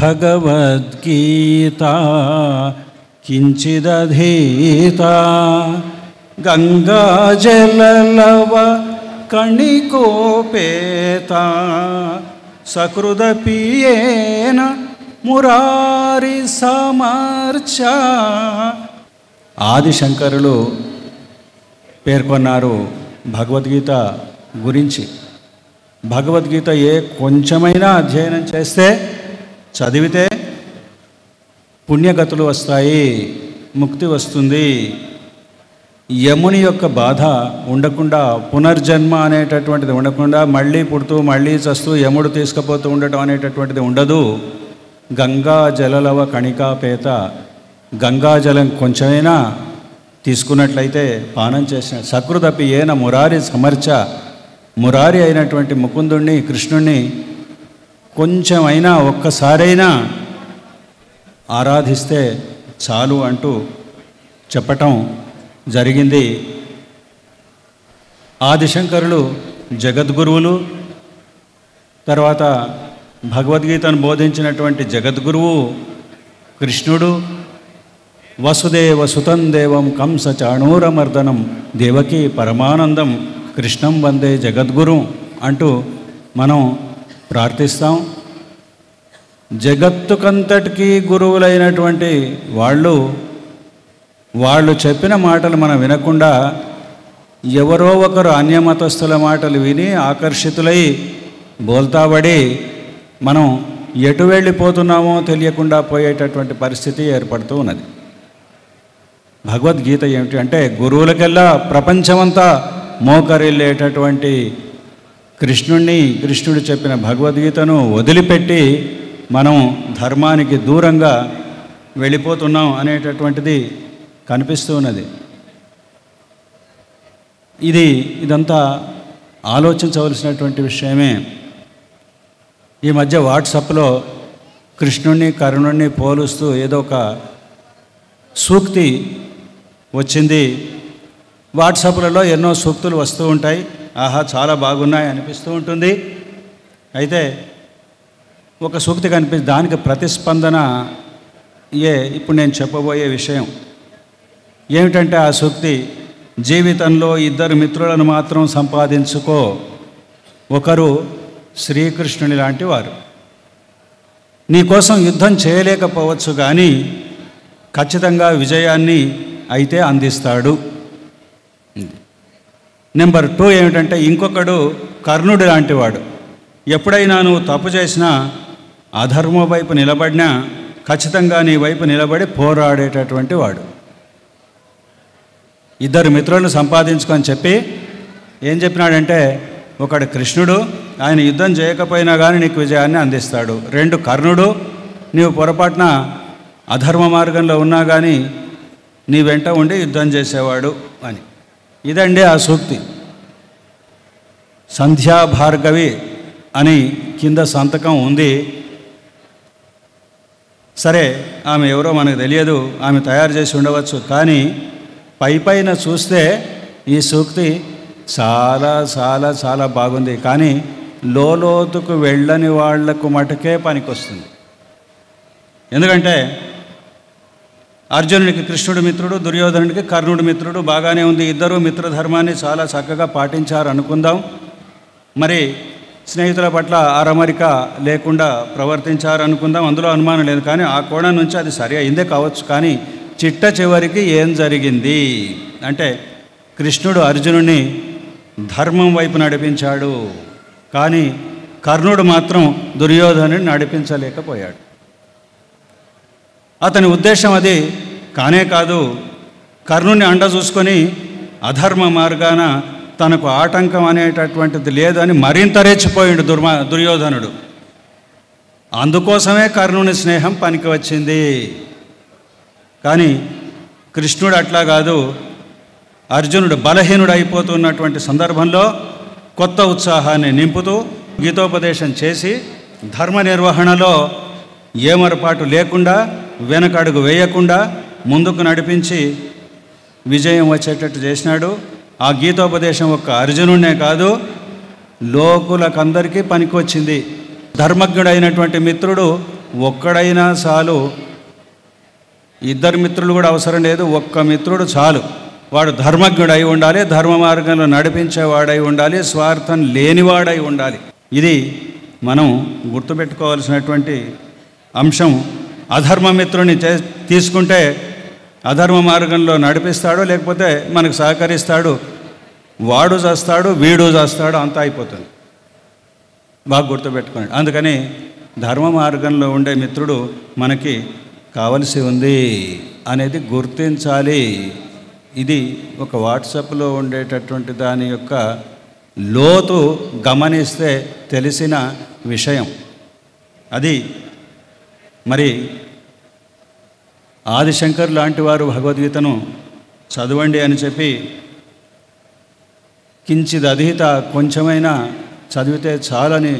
భగవద్గీతా కించిదధీతా గంగాజలలవ కణికోపేతా సకృదపియేన మురారి సమర్చ. ఆదిశంకరులు పేర్కొన్నారు భగవద్గీత గురించి. భగవద్గీత కొంచెమైనా అధ్యయనం చేస్తే, చదివితే పుణ్యగతులు వస్తాయి, ముక్తి వస్తుంది. యముని యొక్క బాధ ఉండకుండా, పునర్జన్మ అనేటటువంటిది ఉండకుండా, మళ్ళీ పుడుతూ మళ్ళీ చస్తూ యముడు తీసుకుపోతూ ఉండటం అనేటటువంటిది ఉండదు. గంగా జలలవ కణికాపేత, గంగాజలం కొంచెమైనా తీసుకున్నట్లయితే, పానం చేసిన సకృదపి ఏన మురారి సమర్చ, మురారి అయినటువంటి ముకుందుణ్ణి, కృష్ణుణ్ణి కొంచెమైనా ఒక్కసారైనా ఆరాధిస్తే చాలు అంటూ చెప్పటం జరిగింది. ఆదిశంకరులు జగద్గురువులు, తర్వాత భగవద్గీతను బోధించినటువంటి జగద్గురువు కృష్ణుడు. వసుదేవ సుతం దేవం కంస చాణూరమర్దనం దేవకీ పరమానందం కృష్ణం వందే జగద్గురు అంటూ మనం ప్రార్థిస్తాం. జగత్తుకంతటికీ గురువులైనటువంటి వాళ్ళు చెప్పిన మాటలు మనం వినకుండా ఎవరో ఒకరు అన్యమతస్థుల మాటలు విని ఆకర్షితులై బోల్తాబడి మనం ఎటు వెళ్ళిపోతున్నామో తెలియకుండా పోయేటటువంటి పరిస్థితి ఏర్పడుతూ ఉన్నది. భగవద్గీత ఏమిటి అంటే, గురువులకెల్లా ప్రపంచమంతా మోకరిల్లేటటువంటి కృష్ణుడు చెప్పిన భగవద్గీతను వదిలిపెట్టి మనం ధర్మానికి దూరంగా వెళ్ళిపోతున్నాం అనేటటువంటిది కనిపిస్తూ ఉన్నది. ఇదంతా ఆలోచించవలసినటువంటి విషయమే. ఈ మధ్య వాట్సాప్లో కృష్ణుణ్ణి కర్ణుణ్ణి పోలుస్తూ ఏదో ఒక సూక్తి వచ్చింది. వాట్సాప్లలో ఎన్నో సూక్తులు వస్తూ ఉంటాయి. ఆహా, చాలా బాగున్నాయి అనిపిస్తూ ఉంటుంది. అయితే ఒక సూక్తి కనిపిస్తుంది, దానికి ప్రతిస్పందన ఇప్పుడు నేను చెప్పబోయే విషయం ఏమిటంటే, ఆ సూక్తి, జీవితంలో ఇద్దరు మిత్రులను మాత్రం సంపాదించుకో, ఒకరు శ్రీకృష్ణుని లాంటి వారు. నీకోసం యుద్ధం చేయలేకపోవచ్చు కానీ ఖచ్చితంగా విజయాన్ని అయితే అందిస్తాడు. నెంబర్ 2 ఏమిటంటే, ఇంకొకడు కర్ణుడు లాంటివాడు. ఎప్పుడైనా నువ్వు తప్పు చేసినా, అధర్మం వైపు నిలబడినా ఖచ్చితంగా నీ వైపు నిలబడి పోరాడేటటువంటి వాడు. ఇద్దరు మిత్రులను సంపాదించుకొని చెప్పి ఏం చెప్పినాడంటే, ఒకడు కృష్ణుడు, ఆయన యుద్ధం చేయకపోయినా కానీ నీకు విజయాన్ని అందిస్తాడు. 2 కర్ణుడు, నీవు పొరపాటున అధర్మ మార్గంలో ఉన్నా కానీ నీ వెంట ఉండి యుద్ధం చేసేవాడు అని. ఇదండి ఆ సూక్తి. సంధ్యా భార్గవి అని కింద సంతకం ఉంది. సరే, ఆమె ఎవరో మనకు తెలియదు, ఆమె తయారు చేసి ఉండవచ్చు. కానీ పైన చూస్తే ఈ సూక్తి చాలా చాలా చాలా బాగుంది. కానీ లోతుకు వెళ్ళని వాళ్లకు మటుకే పనికొస్తుంది. ఎందుకంటే అర్జునుడికి కృష్ణుడు మిత్రుడు, దుర్యోధనుడికి కర్ణుడు మిత్రుడు, బాగానే ఉంది. ఇద్దరూ మిత్రధర్మాన్ని చాలా చక్కగా పాటించారు అనుకుందాం. మరి స్నేహితుల పట్ల అరమరిక లేకుండా ప్రవర్తించారు అనుకుందాం, అందులో అనుమానం లేదు. కానీ ఆ కోణం నుంచి అది సరి అయిందే కావచ్చు. కానీ చిట్ట చివరికి ఏం జరిగింది అంటే, కృష్ణుడు అర్జునుడిని ధర్మం వైపు నడిపించాడు, కానీ కర్ణుడు మాత్రం దుర్యోధనుడిని నడిపించలేకపోయాడు. అతని ఉద్దేశం అది కానే కాదు. కర్ణుని అండ చూసుకొని అధర్మ మార్గాన తనకు ఆటంకం అనేటటువంటిది లేదు అని మరింత రెచ్చిపోయిండు దుర్యోధనుడు. అందుకోసమే కర్ణుని స్నేహం పనికి వచ్చింది. కానీ కృష్ణుడు అట్లా కాదు. అర్జునుడు బలహీనుడు అయిపోతున్నటువంటి సందర్భంలో కొత్త ఉత్సాహాన్ని నింపుతూ గీతోపదేశం చేసి ధర్మ నిర్వహణలో ఏమరపాటు లేకుండా, వెనకడుగు వేయకుండా ముందుకు నడిపించి విజయం వచ్చేటట్టు చేసినాడు. ఆ గీతోపదేశం ఒక్క అర్జునుడినే కాదు, లోకులకందరికీ పనికొచ్చింది. ధర్మజ్ఞుడైనటువంటి మిత్రుడు ఒక్కడైనా చాలు, ఇద్దరు మిత్రులు కూడా అవసరం లేదు, ఒక్క మిత్రుడు చాలు. వాడు ధర్మజ్ఞుడై ఉండాలి, ధర్మ మార్గంలో నడిపించేవాడై ఉండాలి, స్వార్థం లేనివాడై ఉండాలి. ఇది మనం గుర్తుపెట్టుకోవాల్సినటువంటి అంశం. అధర్మ మిత్రుని తీసుకుంటే అధర్మ మార్గంలో నడిపిస్తాడు, లేకపోతే మనకు సహకరిస్తాడు, వాడు చేస్తాడు వీడు చేస్తాడు, అంతా అయిపోతుంది. బాగా గుర్తుపెట్టుకోండి. అందుకని ధర్మ మార్గంలో ఉండే మిత్రుడు మనకి కావలసి ఉంది అనేది గుర్తించాలి. ఇది ఒక వాట్సాప్లో ఉండేటటువంటి దాని యొక్క లోతు గమనిస్తే తెలిసిన విషయం. అది మరి ఆదిశంకర్ లాంటి వారు భగవద్గీతను చదవండి అని చెప్పి కించిదధీత కొంచెమైనా చదివితే చాలని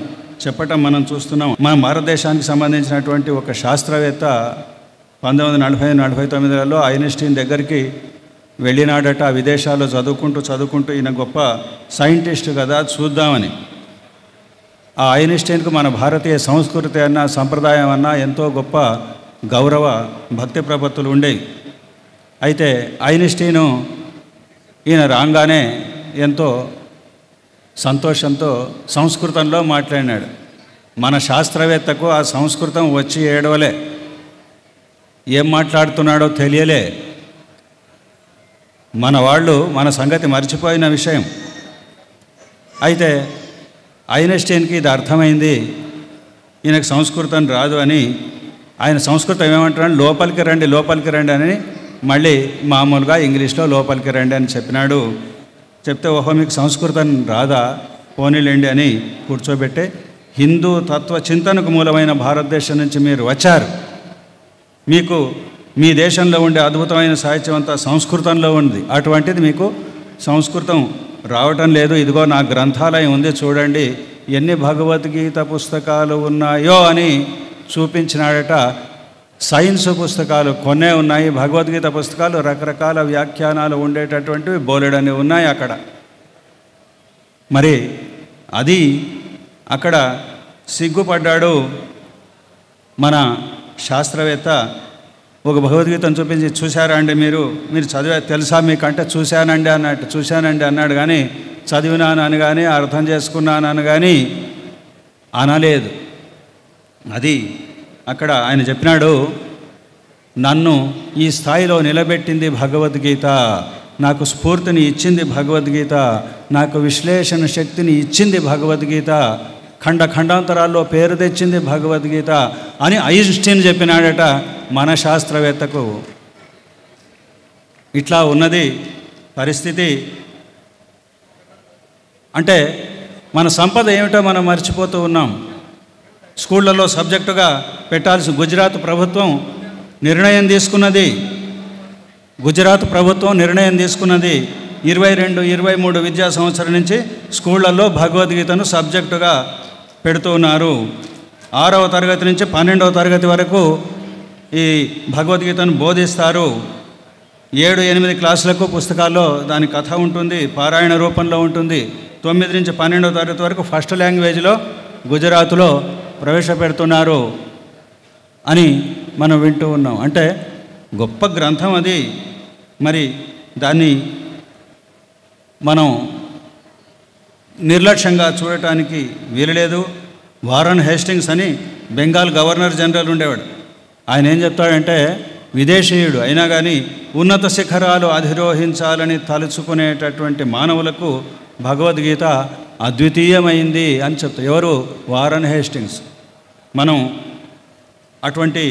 చెప్పటం మనం చూస్తున్నాం. మన భారతదేశానికి సంబంధించినటువంటి ఒక శాస్త్రవేత్త 1940-49లలో ఐన్స్టీన్ దగ్గరికి వెళ్ళినాడట. విదేశాల్లో చదువుకుంటూ ఈయన గొప్ప సైంటిస్ట్ కదా, చూద్దామని. ఆ ఐన్స్టీన్కు మన భారతీయ సంస్కృతి అన్నా సంప్రదాయం అన్నా ఎంతో గొప్ప గౌరవ భక్తి ప్రపత్తులు ఉండేవి. అయితే ఐన్స్టీను ఈయన రాగానే ఎంతో సంతోషంతో సంస్కృతంలో మాట్లాడినాడు. మన శాస్త్రవేత్తకు ఆ సంస్కృతం వచ్చి ఏడవలే, ఏం మాట్లాడుతున్నాడో తెలియలే. మన వాళ్ళు మన సంగతి మర్చిపోయిన విషయం. అయితే ఐన్స్టీన్కి ఇది అర్థమైంది, ఈయనకు సంస్కృతం రాదు అని. ఆయన సంస్కృతం ఏమంటున్నాడు, లోపలికి రండి అని మళ్ళీ మామూలుగా ఇంగ్లీష్లో లోపలికి రండి అని చెప్పినాడు. చెప్తే ఓహో మీకు సంస్కృతం రాదా, పోనీలేండి అని కూర్చోబెట్టే హిందూ తత్వ చింతనకు మూలమైన భారతదేశం నుంచి మీరు వచ్చారు, మీకు మీ దేశంలో ఉండే అద్భుతమైన సాహిత్యం అంతా సంస్కృతంలో ఉంది, అటువంటిది మీకు సంస్కృతం రావటం లేదు. ఇదిగో నా గ్రంథాలయం ఉంది చూడండి, ఎన్ని భగవద్గీత పుస్తకాలు ఉన్నాయో అని చూపించినాడట. సైన్స్ పుస్తకాలు కొన్నే ఉన్నాయి, భగవద్గీత పుస్తకాలు రకరకాల వ్యాఖ్యానాలు ఉండేటటువంటివి బోలెడని ఉన్నాయి అక్కడ. మరి అది అక్కడ సిగ్గుపడ్డాడు మన శాస్త్రవేత్త. ఒక భగవద్గీతను చూపించి, చూశారా అండి మీరు చదివా తెలుసా మీకంటే, చూశానండి అన్నాడు కానీ చదివినానని కానీ అర్థం చేసుకున్నానని కానీ అనలేదు. అది అక్కడ ఆయన చెప్పినాడు, నన్ను ఈ స్థాయిలో నిలబెట్టింది భగవద్గీత, నాకు స్ఫూర్తిని ఇచ్చింది భగవద్గీత, నాకు విశ్లేషణ శక్తిని ఇచ్చింది భగవద్గీత, ఖండాంతరాల్లో పేరు తెచ్చింది భగవద్గీత అని ఐన్స్టీన్ చెప్పినాడట మన శాస్త్రవేత్తకు. ఇట్లా ఉన్నది పరిస్థితి. అంటే మన సంపద ఏమిటో మనం మర్చిపోతూ ఉన్నాం. స్కూళ్ళల్లో సబ్జెక్టుగా పెట్టాల్సి గుజరాత్ ప్రభుత్వం నిర్ణయం తీసుకున్నది. 22-23 విద్యా సంవత్సరం నుంచి స్కూళ్ళల్లో భగవద్గీతను సబ్జెక్టుగా పెడుతూ ఉన్నారు. 6వ తరగతి నుంచి 12వ తరగతి వరకు ఈ భగవద్గీతను బోధిస్తారు. 7-8 క్లాసులకు పుస్తకాల్లో దాని కథ ఉంటుంది, పారాయణ రూపంలో ఉంటుంది. 9 నుంచి 12వ తరగతి వరకు ఫస్ట్ లాంగ్వేజ్లో గుజరాత్లో ప్రవేశపెడుతున్నారు అని మనం వింటూ ఉన్నాం. అంటే గొప్ప గ్రంథం అది. మరి దాన్ని మనం నిర్లక్ష్యంగా చూడటానికి వీలులేదు. వారన్ హేస్టింగ్స్ అని బెంగాల్ గవర్నర్ జనరల్ ఉండేవాడు. ఆయన ఏం చెప్తాడంటే, విదేశీయుడు అయినా కానీ ఉన్నత శిఖరాలు అధిరోహించాలని తలుచుకునేటటువంటి మానవులకు భగవద్గీత అద్వితీయమైంది అని చెప్తారు. ఎవరు? Warren Hastings. మనం అటువంటి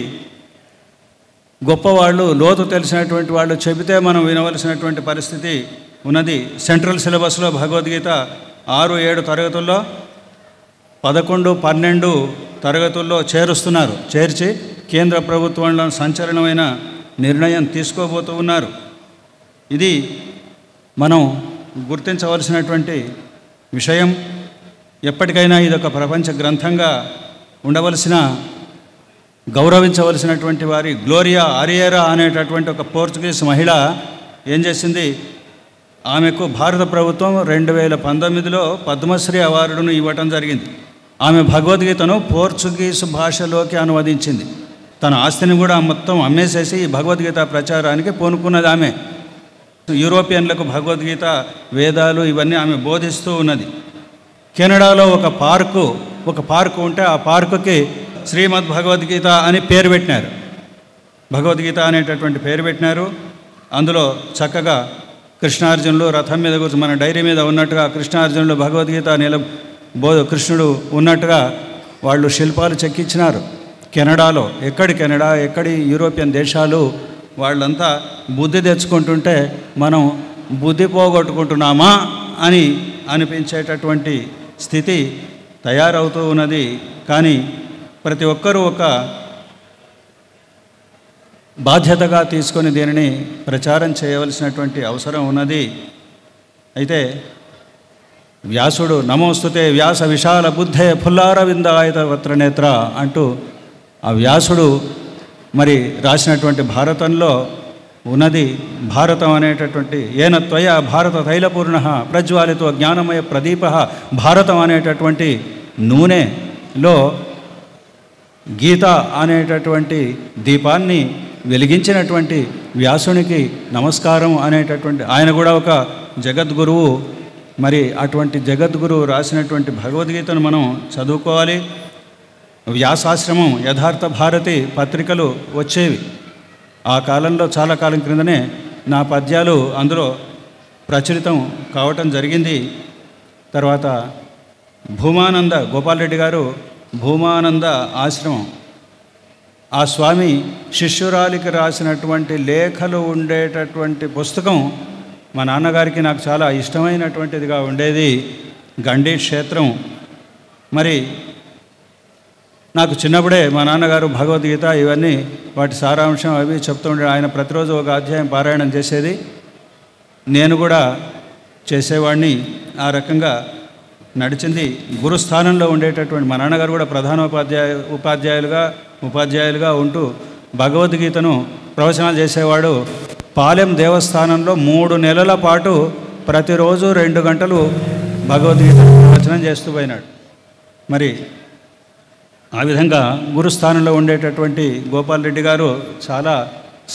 గొప్పవాళ్ళు, లోతు తెలిసినటువంటి వాళ్ళు చెబితే మనం వినవలసినటువంటి పరిస్థితి ఉన్నది. సెంట్రల్ సిలబస్లో భగవద్గీత 6-7 తరగతుల్లో 11-12 తరగతుల్లో చేరుస్తున్నారు. చేర్చి కేంద్ర ప్రభుత్వంలో సంచలనమైన నిర్ణయం తీసుకోబోతూ ఉన్నారు. ఇది మనం గుర్తించవలసినటువంటి విషయం. ఎప్పటికైనా ఇదొక ప్రపంచ గ్రంథంగా ఉండవలసిన, గౌరవించవలసినటువంటి వారి గ్లోరియా అరియేరా అనేటటువంటి ఒక పోర్చుగీస్ మహిళ ఏం చేసింది, ఆమెకు భారత ప్రభుత్వం 2019లో పద్మశ్రీ అవార్డును ఇవ్వటం జరిగింది. ఆమె భగవద్గీతను పోర్చుగీసు భాషలోకి అనువదించింది. తన ఆస్తిని కూడా మొత్తం అమ్మేసేసి ఈ భగవద్గీత ప్రచారానికి పూనుకున్నది ఆమె. యూరోపియన్లకు భగవద్గీత, వేదాలు ఇవన్నీ ఆమె బోధిస్తూ ఉన్నది. కెనడాలో ఒక పార్కు ఉంటే ఆ పార్కుకి శ్రీమద్ భగవద్గీత అని పేరు పెట్టినారు. భగవద్గీత అనేటటువంటి పేరు పెట్టినారు. అందులో చక్కగా కృష్ణార్జునులు రథం మీద కూర్చొని మన డైరీ మీద ఉన్నట్టుగా కృష్ణార్జునులు భగవద్గీత కృష్ణుడు ఉన్నట్టుగా వాళ్ళు శిల్పాలు చెక్కించినారు. కెనడాలో ఎక్కడి యూరోపియన్ దేశాలు వాళ్ళంతా బుద్ధి తెచ్చుకుంటుంటే మనం బుద్ధి పోగొట్టుకుంటున్నామా అని అనిపించేటటువంటి స్థితి తయారవుతూ ఉన్నది. కానీ ప్రతి ఒక్కరూ ఒక బాధ్యతగా తీసుకొని దీనిని ప్రచారం చేయవలసినటువంటి అవసరం ఉన్నది. అయితే వ్యాసుడు నమోస్తుతే వ్యాస విశాల బుద్ధే ఫుల్లారవిందాయత వత్రనేత్ర అంటూ ఆ వ్యాసుడు మరి రాసినటువంటి భారతంలో ఉన్నది. భారతం అనేటటువంటి ఏన త్వయ భారత తైలపూర్ణ ప్రజ్వాలితో జ్ఞానమయ ప్రదీప భారతం అనేటటువంటి నూనెలో గీత అనేటటువంటి దీపాన్ని వెలిగించినటువంటి వ్యాసునికి నమస్కారం అనేటటువంటి ఆయన కూడా ఒక జగద్గురువు. మరి అటువంటి జగద్గురువు రాసినటువంటి భగవద్గీతను మనం చదువుకోవాలి. వ్యాసాశ్రమం, యథార్థ భారతి పత్రికలు వచ్చేవి. ఆ కాలంలో చాలా కాలం క్రిందనే నా పద్యాలు అందులో ప్రచురితం కావటం జరిగింది. తర్వాత భూమానంద గోపాలరెడ్డి గారు భూమానంద ఆశ్రమం, ఆ స్వామి శిష్యురాలికి రాసినటువంటి లేఖలు ఉండేటటువంటి పుస్తకం మా నాన్నగారికి నాకు చాలా ఇష్టమైనటువంటిదిగా ఉండేది. గండి క్షేత్రం. మరి నాకు చిన్నప్పుడే మా నాన్నగారు భగవద్గీత ఇవన్నీ వాటి సారాంశం అవి చెప్తూ ఉండే. ఆయన ప్రతిరోజు ఒక అధ్యాయం పారాయణం చేసేది. నేను కూడా చేసేవాడిని. ఆ రకంగా నడిచింది. గురుస్థానంలో ఉండేటటువంటి మా నాన్నగారు కూడా ఉపాధ్యాయులుగా ఉంటూ భగవద్గీతను ప్రవచనాలు చేసేవాడు. పాలెం దేవస్థానంలో 3 నెలల పాటు ప్రతిరోజు 2 గంటలు భగవద్గీత ప్రవచనం చేస్తూ పోయినాడు. మరి ఆ విధంగా గురుస్థానంలో ఉండేటటువంటి గోపాలరెడ్డి గారు చాలా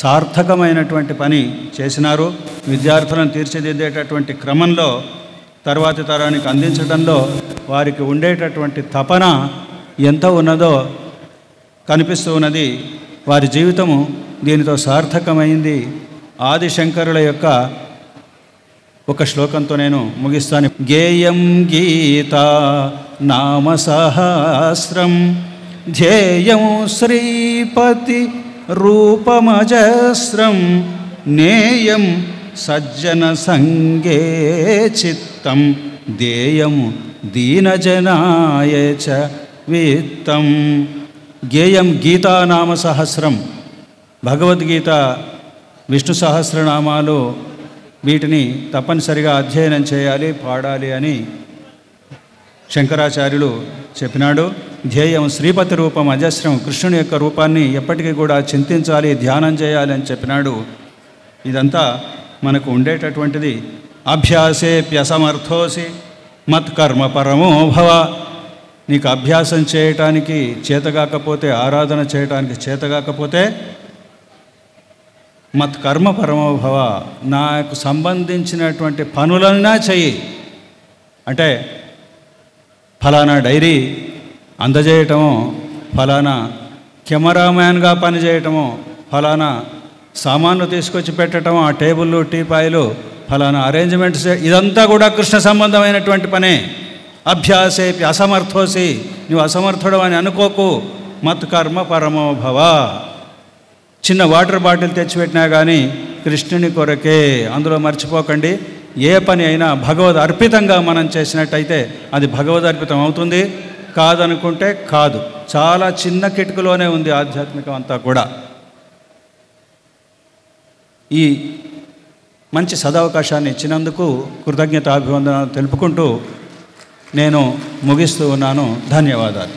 సార్థకమైనటువంటి పని చేసినారు. విద్యార్థులను తీర్చిదిద్దేటటువంటి క్రమంలో తర్వాతి తరానికి అందించడంలో వారికి ఉండేటటువంటి తపన ఎంత ఉన్నదో కనిపిస్తూ ఉన్నది. వారి జీవితము దీనితో సార్థకమైంది. ఆదిశంకరుల యొక్క ఒక శ్లోకంతో నేను ముగిస్తాను. గేయం గీతా నామ సహస్రం ధ్యేయం శ్రీపతి రూపమజస్రం నేయం సజ్జన సంగే చిత్తం దేయం దీనజనాయ చ విత్తం. గేయం గీతా నామ సహస్రం, భగవద్గీత విష్ణు సహస్రనామాలు వీటిని తప్పనిసరిగా అధ్యయనం చేయాలి, పాడాలి అని శంకరాచార్యులు చెప్పినాడు. ధ్యేయం శ్రీపతి రూపం అజస్రం, కృష్ణుని యొక్క రూపాన్ని ఎప్పటికీ కూడా చింతించాలి, ధ్యానం చేయాలి అని చెప్పినాడు. ఇదంతా మనకు ఉండేటటువంటిది. అభ్యాసేప్యసమర్థోసి మత్కర్మ పరమో భవ. నీకు అభ్యాసం చేయటానికి చేతగాకపోతే, ఆరాధన చేయటానికి చేతగాకపోతే మత్కర్మ పరమో భవ, నాకు సంబంధించినటువంటి పనులన్నా చెయ్యి. అంటే ఫలానా డైరీ అందజేయటమో, ఫలానా కెమెరామ్యాన్గా పనిచేయటమో, ఫలానా సామాన్లు తీసుకొచ్చి పెట్టడము, ఆ టేబుళ్ళు టీపాయిలు ఫలానా అరేంజ్మెంట్స్, ఇదంతా కూడా కృష్ణ సంబంధమైనటువంటి పనే. అభ్యాసేపి అసమర్థోసి, నువ్వు అసమర్థుడు అని అనుకోకు. మత్కర్మ పరమో భవ. చిన్న వాటర్ బాటిల్ తెచ్చిపెట్టినా కానీ కృష్ణుని కొరకే, అందులో మర్చిపోకండి. ఏ పని అయినా భగవద్ అర్పితంగా మనం చేసినట్టయితే అది భగవద్ అర్పితం అవుతుంది. కాదనుకుంటే కాదు. చాలా చిన్న కిటుకులోనే ఉంది ఆధ్యాత్మికం అంతా కూడా. ఈ మంచి సదవకాశాన్ని ఇచ్చినందుకు కృతజ్ఞతాభివందనాలు తెలుపుకుంటూ నేను ముగిస్తూ ఉన్నాను. ధన్యవాదాలు.